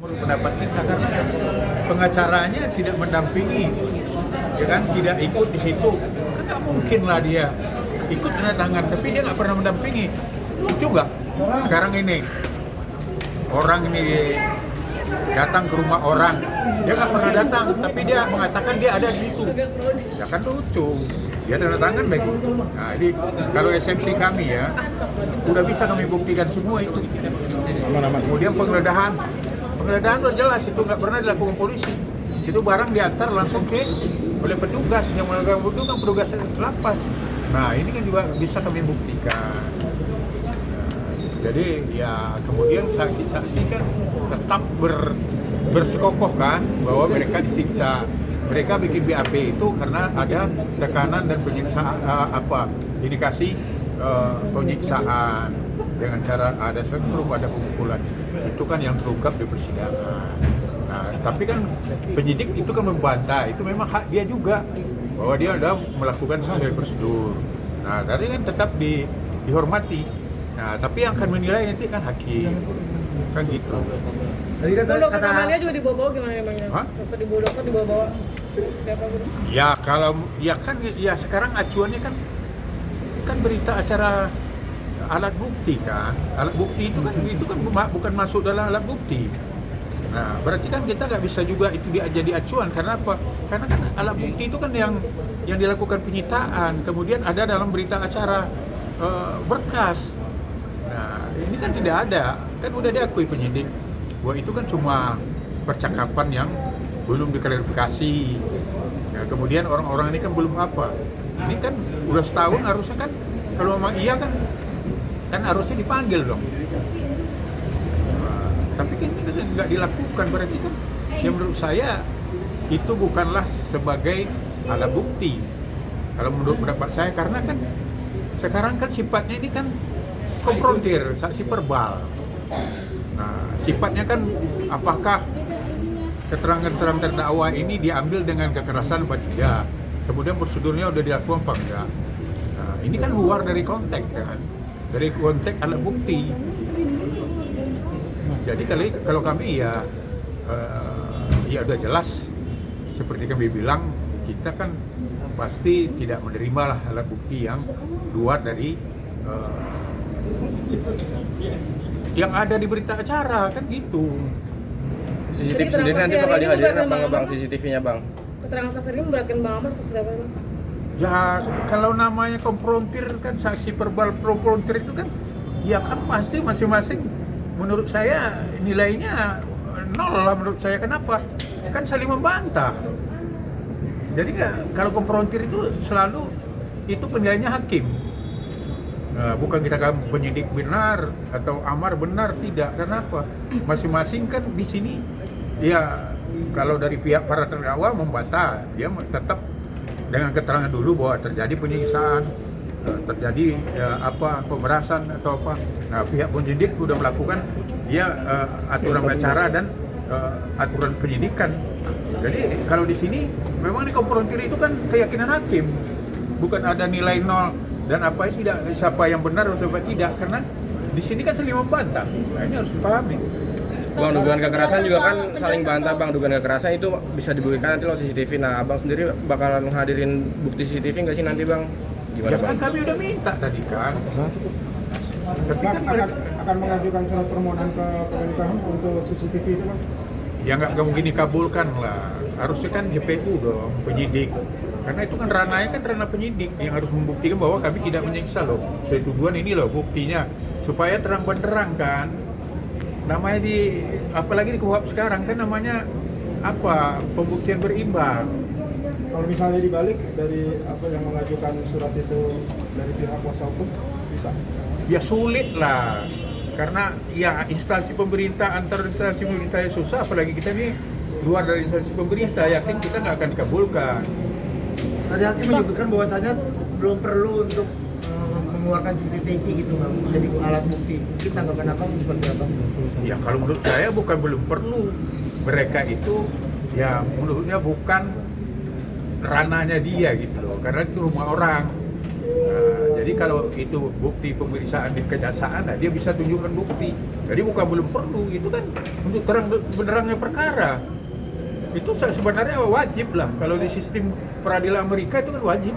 Pendapat kita karena pengacaranya tidak mendampingi, ya kan, tidak ikut di situ, kan nggak mungkin lah dia ikut tanda tangan, tapi dia nggak pernah mendampingi. Lucu nggak? Sekarang ini orang ini datang ke rumah orang, dia nggak pernah datang, tapi dia mengatakan dia ada di situ, ya kan lucu. Dia tanda tangan lagi. Nah, jadi kalau SMC kami ya, udah bisa kami buktikan semua itu. Kemudian penggeledahan udah jelas itu nggak pernah dilakukan polisi. Itu barang diantar langsung oleh petugas yang melakukan petugas lapas. Nah ini kan juga bisa kami buktikan. Jadi ya kemudian saksi-saksi kan tetap bersikokoh kan bahwa mereka disiksa. Mereka bikin BAP itu karena ada tekanan dan penyiksaan, indikasi penyiksaan dengan cara ada setrum, ada pemukulan. Itu kan yang terungkap di persidangan. Nah, tapi kan penyidik itu kan membantah, itu memang hak dia juga bahwa dia sudah melakukan sesuai prosedur. Nah, tadi kan tetap dihormati. Nah, tapi yang akan menilai nanti kan hakim. Kan gitu. Tadi dokter temannya juga dibawa-bawa gimana emangnya? Dokter dibawa-bawa. Ya kalau ya kan ya sekarang acuannya kan berita acara alat bukti kan. Alat bukti itu kan bukan masuk dalam alat bukti. Nah, berarti kan kita nggak bisa juga itu jadi acuan. Karena apa? Karena kan alat bukti itu kan yang dilakukan penyitaan, kemudian ada dalam berita acara berkas. Nah, ini kan tidak ada. Kan udah diakui penyidik bahwa itu kan cuma percakapan yang belum diklarifikasi. Ya, kemudian orang-orang ini kan belum apa. Ini kan udah setahun harusnya kan kalau memang iya kan harusnya dipanggil dong. Nah, tapi kan ini kan nggak dilakukan, berarti kan yang menurut saya itu bukanlah sebagai alat bukti. Kalau menurut pendapat saya, karena kan sekarang kan sifatnya ini kan konfrontir, saksi verbal. Nah, sifatnya kan apakah keterangan terdakwa ini diambil dengan kekerasan apa tidak, kemudian prosedurnya udah dilakukan apa enggak. Nah, ini kan luar dari konteks kan, dari konteks alat bukti. Jadi kalau kami ya udah jelas seperti kami bilang, kita kan pasti tidak menerima lah alat bukti yang luar dari yang ada di berita acara kan gitu. CCTV sendiri nanti bakal dihadirin apa nggak bang CCTV-nya bang? Keterangan saksi ini memberatkan Bang Amar terus berapa bang? Ya kalau namanya konfrontir kan, saksi verbal konfrontir itu kan ya kan pasti masing-masing menurut saya nilainya 0 lah menurut saya. Kenapa? Kan saling membantah. Jadi kalau konfrontir itu selalu itu penilaiannya hakim. Nah, bukan kita kan penyidik benar atau Amar benar, tidak. Kenapa? Masing-masing kan di sini ya kalau dari pihak para terdakwa membantah, dia tetap dengan keterangan dulu bahwa terjadi penyiksaan, terjadi pemerasan atau apa. Nah, pihak penyidik sudah melakukan aturan acara dan aturan penyidikan. Jadi kalau di sini memang di konfrontir itu kan keyakinan hakim, bukan ada nilai 0 dan apa tidak, siapa yang benar atau siapa tidak, karena di sini kan saling membantah. Nah, ini harus dipahami. Bang, dugaan kekerasan juga kan saling bantah bang. Dugaan kekerasan itu bisa dibuktikan nanti lewat CCTV. Nah, abang sendiri bakalan menghadirin bukti CCTV nggak sih nanti bang? Gimana Ya bang? kan kami udah minta tadi kan. Tapi kan akan mengajukan surat permohonan ke Kemenkumham untuk CCTV itu bang? Ya nggak mungkin dikabulkan lah. Harusnya kan JPU dong, penyidik. Karena itu kan ranahnya kan ranah penyidik yang harus membuktikan bahwa kami tidak menyiksa loh. Sesuai tuduhan ini loh buktinya. Supaya terang benderang kan. Namanya apalagi di KUHP sekarang kan namanya pembuktian berimbang. Kalau misalnya dibalik dari yang mengajukan surat itu dari pihak kuasa hukum, bisa? Ya sulit lah. Karena ya instansi pemerintah, antar instansi pemerintah yang susah, apalagi kita ini luar dari instansi pemerintah, saya yakin kita nggak akan dikabulkan. Tadi hakim menyebutkan bahwasanya belum perlu untuk mengeluarkan CCTV gitu bang, jadi alat bukti. Itu tanggapan apa seperti apa? Ya kalau menurut saya bukan belum perlu. Mereka itu ya menurutnya bukan ranahnya dia gitu loh, karena itu rumah orang. Nah, jadi kalau itu bukti pemeriksaan di kejaksaan, nah dia bisa tunjukkan bukti. Jadi bukan belum perlu, itu kan untuk terang benerangnya perkara. Itu sebenarnya wajib lah. Kalau di sistem peradilan Amerika itu kan wajib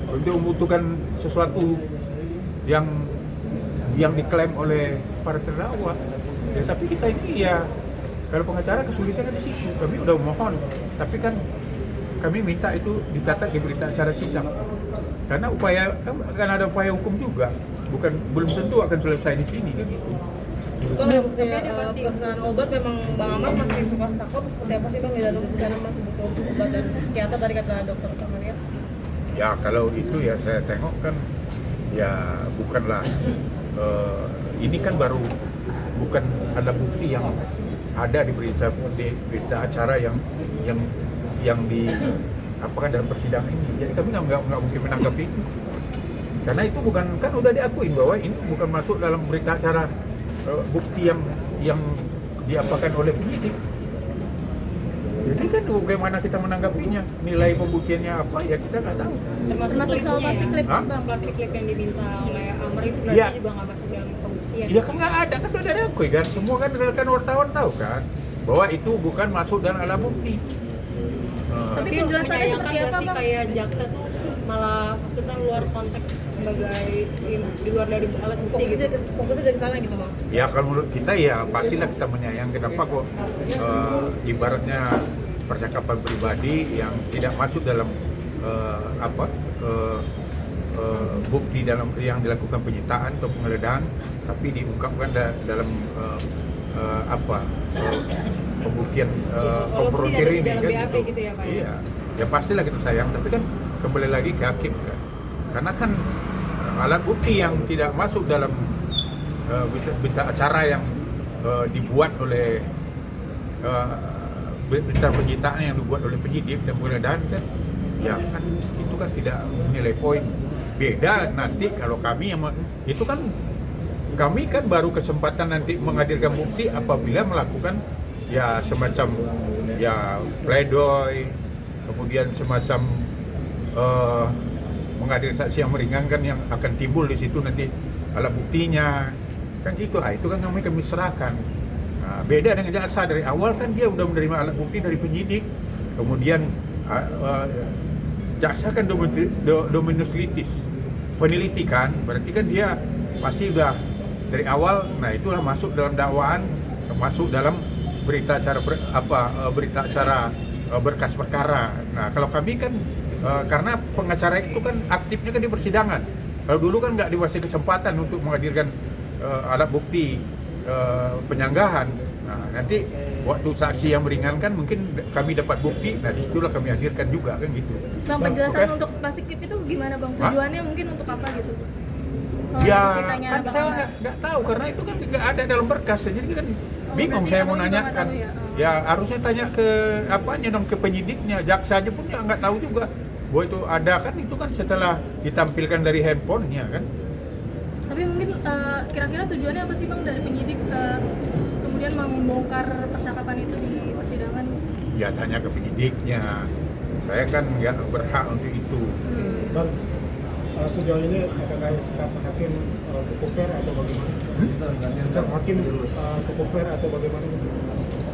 untuk membutuhkan sesuatu yang diklaim oleh para terdakwa. Ya, tapi kita ini ya kalau pengacara kesulitan di situ. Kami udah mohon, tapi kan kami minta itu dicatat di berita acara sidang. Karena kan ada upaya hukum juga, belum tentu akan selesai di sini kan gitu. Bang, perusahaan obat memang Bang Amar masih suka sakau atau seperti apa sih Bang? Karena masih butuh obat dari psikiater tadi kata dokter Samaria. Ya kalau itu ya saya tengok kan ya bukanlah ini kan baru bukan ada bukti yang ada di berita acara yang di apa kan dalam persidangan ini. Jadi kami nggak mungkin menanggapi itu. Karena itu bukan kan udah diakuin bahwa ini bukan masuk dalam berita acara bukti yang diapakan oleh penyidik. Jadi kan bagaimana kita menanggapinya, nilai pembuktiannya apa ya kita nggak tahu. Termasuk soal plastik clip, Hah? Bang, plastik clip yang diminta oleh Amar itu berarti Iya. juga nggak masuk dalam pembuktian. Iya kan nggak ada, kan udah diakui kan, semua kan rekan wartawan tahu kan bahwa itu bukan masuk dalam alat bukti. Tapi Itu penjelasannya menyayangkan seperti apa, nggak sih Bang? kayak jaksa tuh malah maksudnya luar konteks sebagai di luar dari alat bukti gitu. Fokusnya dari sana gitu Bang. Ya kalau menurut kita ya pastilah kita menyayang kenapa kok ibaratnya percakapan pribadi yang tidak masuk dalam bukti dalam yang dilakukan penyitaan atau penggeledahan, tapi diungkapkan dalam pembuktian Walaupun tidak ada di dalam kan BAP gitu ya, Pak? Iya, ya pastilah kita sayang, tapi kan kembali lagi ke hakim kan, karena kan alat bukti yang tidak masuk dalam berita acara yang dibuat oleh berita penyitaan yang dibuat oleh penyidik dan penggeledahan kan, ya kan itu kan tidak nilai poin. Beda nanti kalau kami yang itu kan kami kan baru kesempatan nanti menghadirkan bukti apabila melakukan ya semacam ya pledoi, kemudian semacam menghadirkan saksi yang meringankan yang akan timbul di situ nanti alat buktinya kan gitu. Itu kan kami serahkan. Nah, beda dengan jaksa, dari awal kan dia udah menerima alat bukti dari penyidik, kemudian jaksa kan dominus litis, peneliti kan, berarti kan dia pasti udah dari awal. Nah itulah masuk dalam dakwaan, masuk dalam berita acara berkas perkara. Nah kalau kami kan karena pengacara itu kan aktifnya kan di persidangan. Kalau dulu kan nggak dikasih kesempatan untuk menghadirkan alat bukti penyanggahan. Nah, nanti waktu saksi yang meringankan mungkin kami dapat bukti, nah disitulah kami hadirkan juga kan gitu. Bang, penjelasan untuk plastik clip itu gimana Bang? Tujuannya mungkin untuk apa gitu? Ya Ceritanya kan Bang saya Amar. nggak tahu karena itu kan nggak ada dalam berkas, jadi kan bingung berarti saya abang mau juga nanya nggak kan. tahu ya? Ya harusnya tanya ke apanya dong, ke penyidiknya, jaksa aja pun ya nggak tahu juga bahwa itu ada kan, itu kan setelah ditampilkan dari handphonenya kan. Tapi mungkin kira-kira tujuannya apa sih Bang dari penyidik kemudian membongkar percakapan itu di persidangan? Ya tanya ke penyidiknya, saya kan nggak berhak untuk itu. Bang, sejauh ini apakah sikap hakim cukup fair atau bagaimana? Sikap hakim cukup fair atau bagaimana?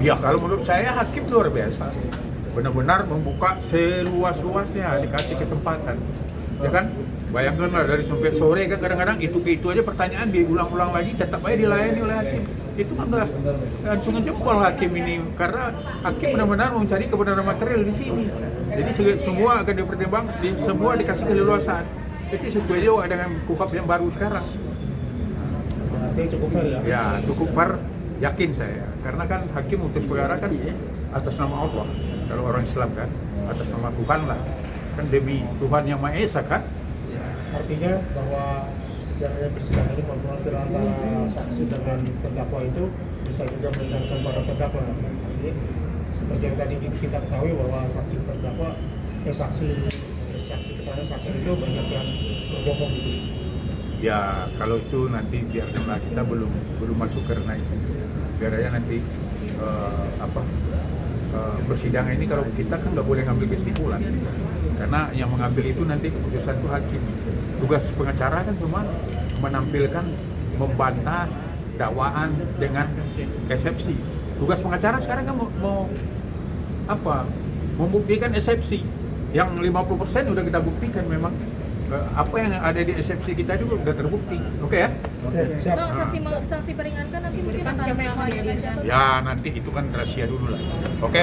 Ya kalau menurut saya hakim luar biasa, benar-benar membuka seluas-luasnya, dikasih kesempatan, ya kan? Bayangkanlah dari sampai sore kan kadang-kadang itu aja pertanyaan diulang-ulang lagi, tetap aja dilayani oleh hakim. Itu kan udah langsung jempol hakim ini, karena hakim benar-benar mencari kebenaran material di sini. Jadi semua akan dipertimbangkan, semua dikasih keleluasan. Itu sesuai juga dengan KUHP yang baru sekarang. Artinya cukup fair ya? Ya cukup fair, yakin saya. Karena kan hakim memutus perkara kan atas nama Allah. Kalau orang Islam kan atas nama Tuhan lah. Kan demi Tuhan yang Maha Esa kan. Artinya bahwa yang ada persidangan ini konfrontir antara saksi dengan terdakwa itu bisa juga meningkatkan pada terdakwa. Jadi seperti yang tadi kita ketahui bahwa saksi terdakwa, saksi keterangan saksi itu banyak yang berbohong gitu. Ya kalau itu nanti biarkanlah, kita belum masuk karena itu. Biar aja nanti persidangan ini kalau kita kan nggak boleh ngambil kesimpulan karena yang mengambil itu nanti keputusan itu hakim. Tugas pengacara kan cuma menampilkan, membantah dakwaan dengan eksepsi. Tugas pengacara sekarang kan mau apa? Membuktikan eksepsi. Yang 50% udah kita buktikan memang apa yang ada di eksepsi kita juga udah terbukti. Oke ya? Oke, siap. Bang, saksi peringankan nanti mungkin akan Siapa yang akan dihadirkan? Ya nanti itu kan rahasia dulu lah. Oke?